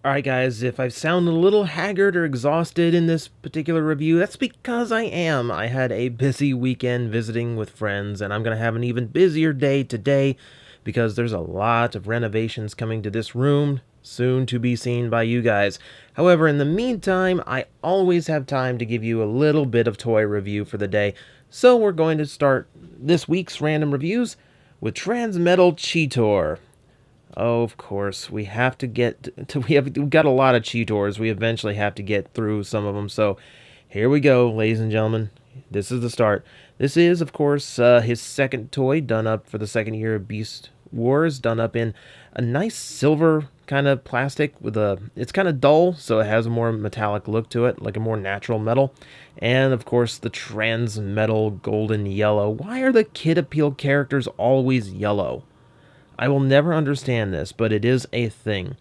Alright guys, if I sound a little haggard or exhausted in this particular review, that's because I am. I had a busy weekend visiting with friends, and I'm going to have an even busier day today because there's a lot of renovations coming to this room, soon to be seen by you guys. However, in the meantime, I always have time to give you a little bit of toy review for the day, so we're going to start this week's random reviews with Transmetal Cheetor. Oh, of course, we have to get to, we've got a lot of Cheetors. We eventually have to get through some of them. So here we go, ladies and gentlemen. This is the start. This is, of course, his second toy, done up for the second year of Beast Wars, done up in a nice silver kind of plastic with a, it's kind of dull, so it has a more metallic look to it, like a more natural metal. And, of course, the Transmetal golden yellow. Why are the Kid Appeal characters always yellow? I will never understand this, but it is a thing.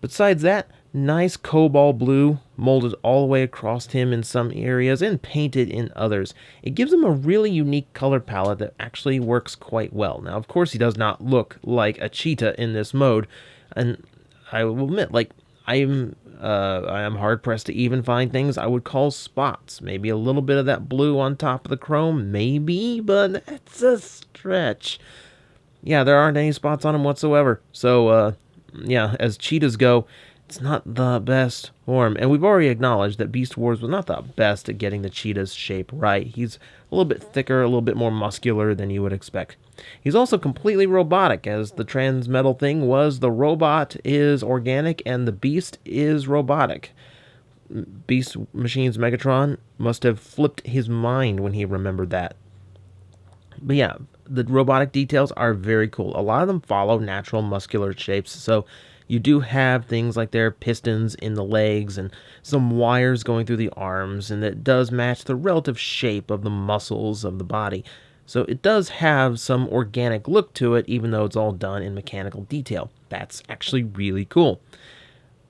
Besides that, nice cobalt blue, molded all the way across him in some areas and painted in others. It gives him a really unique color palette that actually works quite well. Now, of course, he does not look like a cheetah in this mode, and I will admit, like, I am hard-pressed to even find things I would call spots. Maybe a little bit of that blue on top of the chrome, maybe, but that's a stretch. Yeah, there aren't any spots on him whatsoever. So, yeah, as cheetahs go, it's not the best form. And we've already acknowledged that Beast Wars was not the best at getting the cheetah's shape right. He's a little bit thicker, a little bit more muscular than you would expect. He's also completely robotic, as the Transmetal thing was the robot is organic and the beast is robotic. Beast Machine's Megatron must have flipped his mind when he remembered that. But yeah, the robotic details are very cool. A lot of them follow natural muscular shapes, so you do have things like their pistons in the legs and some wires going through the arms, and it does match the relative shape of the muscles of the body. So it does have some organic look to it, even though it's all done in mechanical detail. That's actually really cool.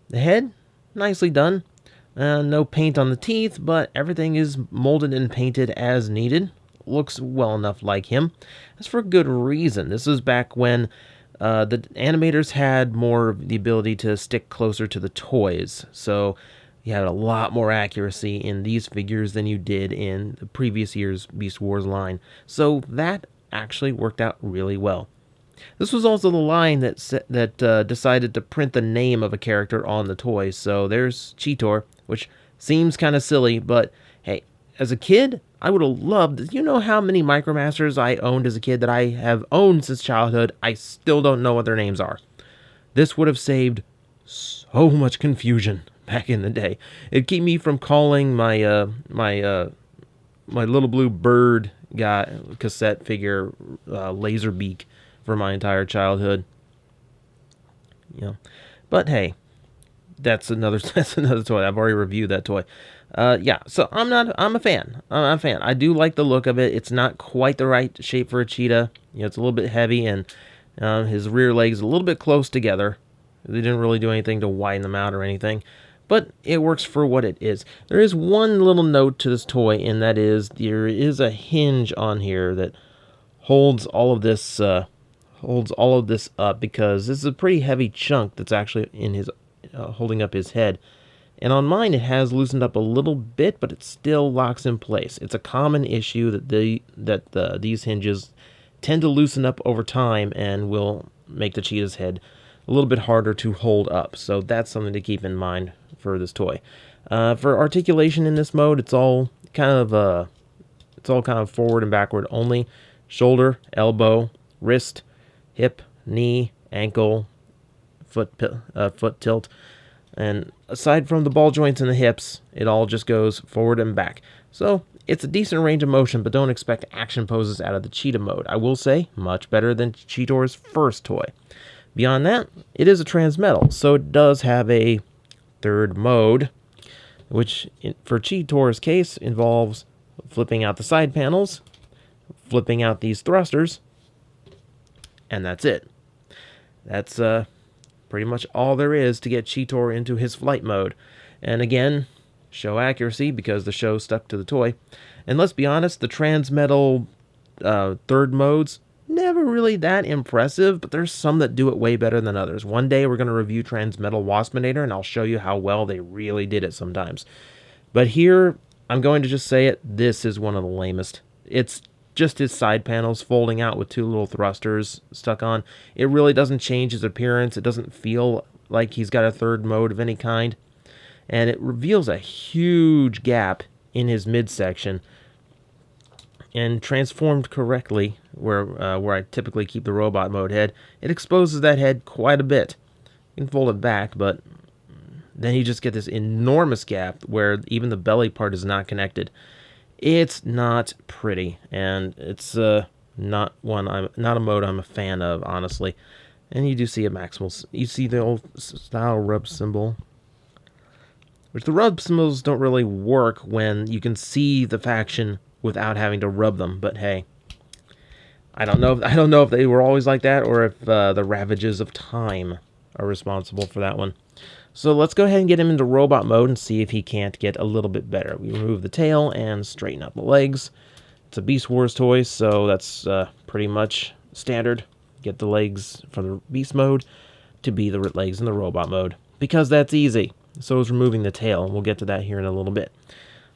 The head, nicely done. No paint on the teeth, but everything is molded and painted as needed. Looks well enough like him. That's for a good reason. This is back when the animators had more of the ability to stick closer to the toys, so you had a lot more accuracy in these figures than you did in the previous year's Beast Wars line, so that actually worked out really well. This was also the line that decided to print the name of a character on the toy, so there's Cheetor, which seems kind of silly, but hey, as a kid, I would have loved, you know how many Micromasters I owned as a kid that I have owned since childhood? I still don't know what their names are. This would have saved so much confusion back in the day. It'd keep me from calling my my little blue bird guy cassette figure Laserbeak for my entire childhood. You know, but hey, that's another toy. I've already reviewed that toy. Yeah, so I'm a fan. I'm a fan. I do like the look of it. It's not quite the right shape for a cheetah. You know, it's a little bit heavy, and his rear legs a little bit close together. They didn't really do anything to widen them out or anything, but it works for what it is. There is one little note to this toy, and that is there is a hinge on here that holds all of this up, because this is a pretty heavy chunk that's actually in his holding up his head. And on mine, it has loosened up a little bit, but it still locks in place. It's a common issue that these hinges tend to loosen up over time and will make the cheetah's head a little bit harder to hold up. So that's something to keep in mind for this toy. For articulation in this mode, it's all kind of forward and backward only. Shoulder, elbow, wrist, hip, knee, ankle, foot tilt. And aside from the ball joints and the hips, it all just goes forward and back. So it's a decent range of motion, but don't expect action poses out of the cheetah mode. I will say, much better than Cheetor's first toy. Beyond that, it is a Transmetal, so it does have a third mode, which for Cheetor's case involves flipping out the side panels, flipping out these thrusters, and that's it. That's pretty much all there is to get Cheetor into his flight mode. And again, show accuracy, because the show stuck to the toy. And let's be honest, the Transmetal third modes never really that impressive, but there's some that do it way better than others. One day we're going to review Transmetal Waspinator, and I'll show you how well they really did it sometimes. But here, I'm going to just say it, this is one of the lamest. It's just his side panels folding out with two little thrusters stuck on. It really doesn't change his appearance. It doesn't feel like he's got a third mode of any kind. And it reveals a huge gap in his midsection. And transformed correctly, where I typically keep the robot mode head, it exposes that head quite a bit. You can fold it back, but then you just get this enormous gap where even the belly part is not connected. It's not pretty, and it's not a mode I'm a fan of, honestly. And you do see a maximal. You see the old style rub symbol, which the rub symbols don't really work when you can see the faction without having to rub them. But hey, I don't know if they were always like that, or if the ravages of time are responsible for that one. So let's go ahead and get him into robot mode and see if he can't get a little bit better. We remove the tail and straighten up the legs. It's a Beast Wars toy, so that's pretty much standard. Get the legs from the Beast mode to be the legs in the robot mode, because that's easy. So is removing the tail, and we'll get to that here in a little bit.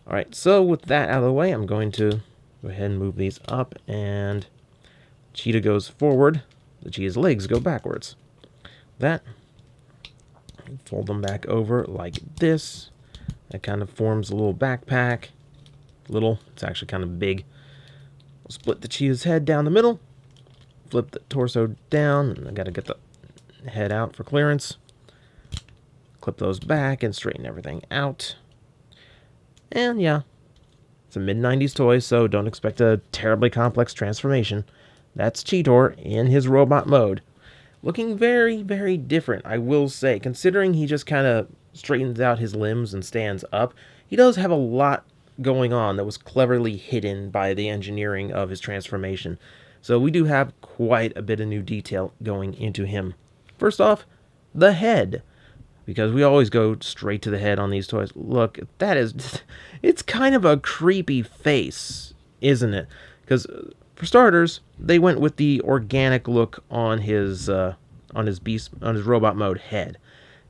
Alright, so with that out of the way, I'm going to go ahead and move these up, and Cheetah goes forward. The Cheetah's legs go backwards. That. Fold them back over like this. That kind of forms a little backpack. It's actually kind of big. We'll split the Cheetah's head down the middle. Flip the torso down. And I gotta get the head out for clearance. Clip those back and straighten everything out. And yeah, it's a mid-90s toy, so don't expect a terribly complex transformation. That's Cheetor in his robot mode. Looking very, very different, I will say. Considering he just kind of straightens out his limbs and stands up, he does have a lot going on that was cleverly hidden by the engineering of his transformation. So we do have quite a bit of new detail going into him. First off, the head. Because we always go straight to the head on these toys. Look, that is... It's kind of a creepy face, isn't it? Because... for starters, they went with the organic look on his robot mode head,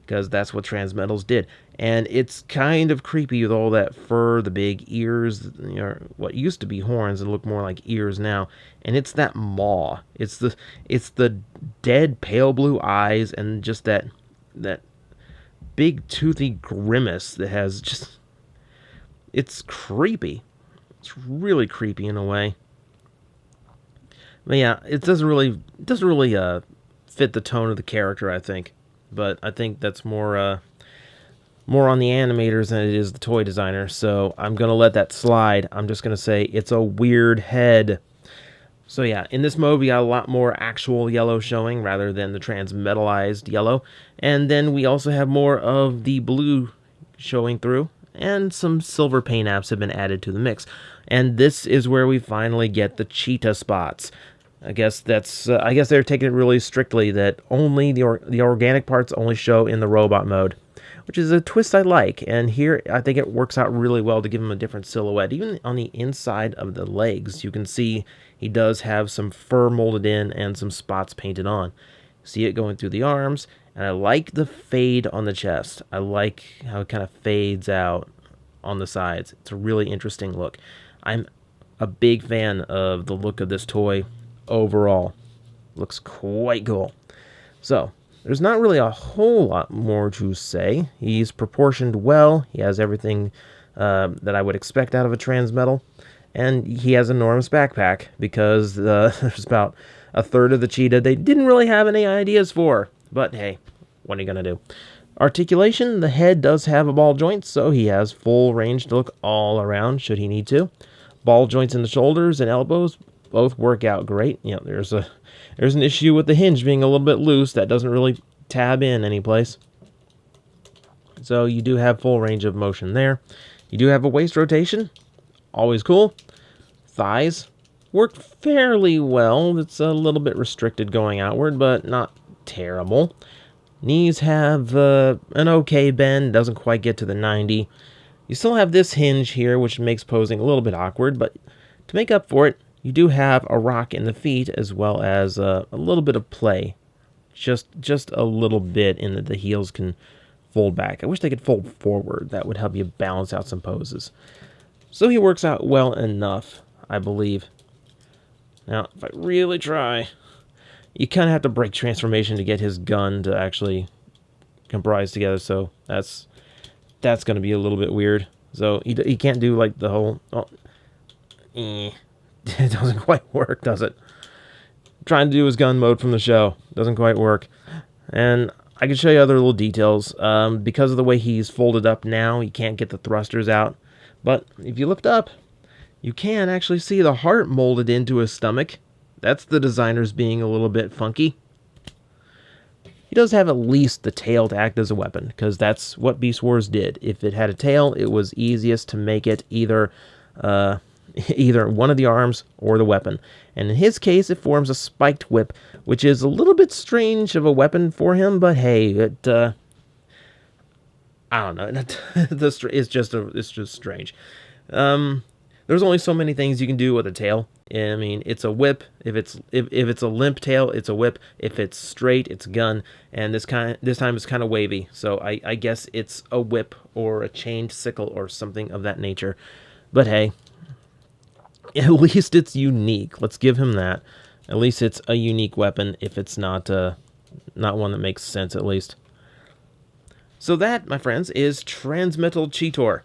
because that's what Transmetals did, and it's kind of creepy with all that fur, the big ears, what used to be horns and look more like ears now, and it's that maw. It's the dead pale blue eyes and just that big toothy grimace that has just. It's creepy. It's really creepy in a way. But yeah, it doesn't really fit the tone of the character, I think. But I think that's more on the animators than it is the toy designer. So I'm gonna let that slide. I'm just gonna say it's a weird head. So yeah, in this mode we got a lot more actual yellow showing rather than the transmetalized yellow, and then we also have more of the blue showing through, and some silver paint apps have been added to the mix. And this is where we finally get the cheetah spots. I guess they're taking it really strictly that only the organic parts only show in the robot mode, which is a twist I like. And here I think it works out really well to give him a different silhouette. Even on the inside of the legs, you can see he does have some fur molded in and some spots painted on. See it going through the arms, and I like the fade on the chest. I like how it kind of fades out on the sides. It's a really interesting look. I'm a big fan of the look of this toy overall. Looks quite cool. So, there's not really a whole lot more to say. He's proportioned well. He has everything that I would expect out of a Transmetal. And he has an enormous backpack because there's about a third of the cheetah they didn't really have any ideas for. But hey, what are you going to do? Articulation, the head does have a ball joint, so he has full range to look all around should he need to. Ball joints in the shoulders and elbows both work out great. You know, there's an issue with the hinge being a little bit loose. That doesn't really tab in any place. So you do have full range of motion there. You do have a waist rotation. Always cool. Thighs work fairly well. It's a little bit restricted going outward, but not terrible. Knees have an okay bend. Doesn't quite get to the 90. You still have this hinge here, which makes posing a little bit awkward, but to make up for it, You do have a rock in the feet as well as a little bit of play. Just a little bit in that the heels can fold back. I wish they could fold forward. That would help you balance out some poses. So he works out well enough, I believe. Now, if I really try, you kind of have to break transformation to get his gun to actually comprise together, so that's going to be a little bit weird. So he can't do like the whole... Oh, it doesn't quite work, does it? Trying to do his gun mode from the show. Doesn't quite work. And I can show you other little details. Because of the way he's folded up now, you can't get the thrusters out. But if you looked up, you can actually see the heart molded into his stomach. That's the designers being a little bit funky. He does have at least the tail to act as a weapon, because that's what Beast Wars did. If it had a tail, it was easiest to make it either one of the arms or the weapon. And in his case, it forms a spiked whip, which is a little bit strange of a weapon for him, but hey, it I don't know. It's just strange. There's only so many things you can do with a tail. I mean, it's a whip. If it's a limp tail, it's a whip. If it's straight, it's a gun. And this time it's kind of wavy. So I guess it's a whip or a chained sickle or something of that nature. But hey, at least it's unique. Let's give him that. At least it's a unique weapon. If it's not one that makes sense, at least. So that, my friends, is Transmetal Cheetor.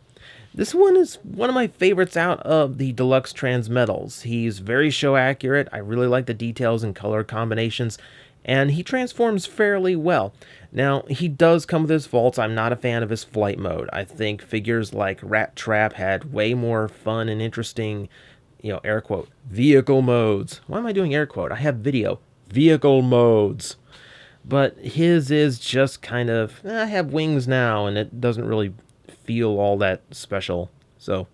This one is one of my favorites out of the deluxe Transmetals. He's very show accurate. I really like the details and color combinations, and he transforms fairly well. Now, he does come with his faults. I'm not a fan of his flight mode. I think figures like Rat Trap had way more fun and interesting, air quote, vehicle modes. Why am I doing air quote? I have video. Vehicle modes. But his is just kind of, I have wings now, and it doesn't really feel all that special. So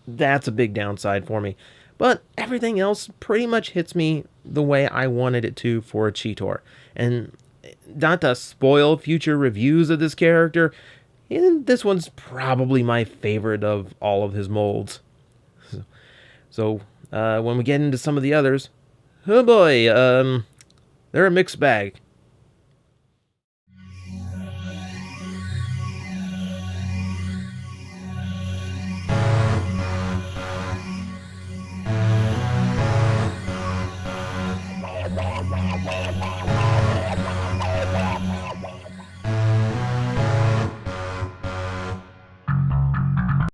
that's a big downside for me. But everything else pretty much hits me the way I wanted it to for a Cheetor. And not to spoil future reviews of this character, this one's probably my favorite of all of his molds. So when we get into some of the others, oh boy, they're a mixed bag.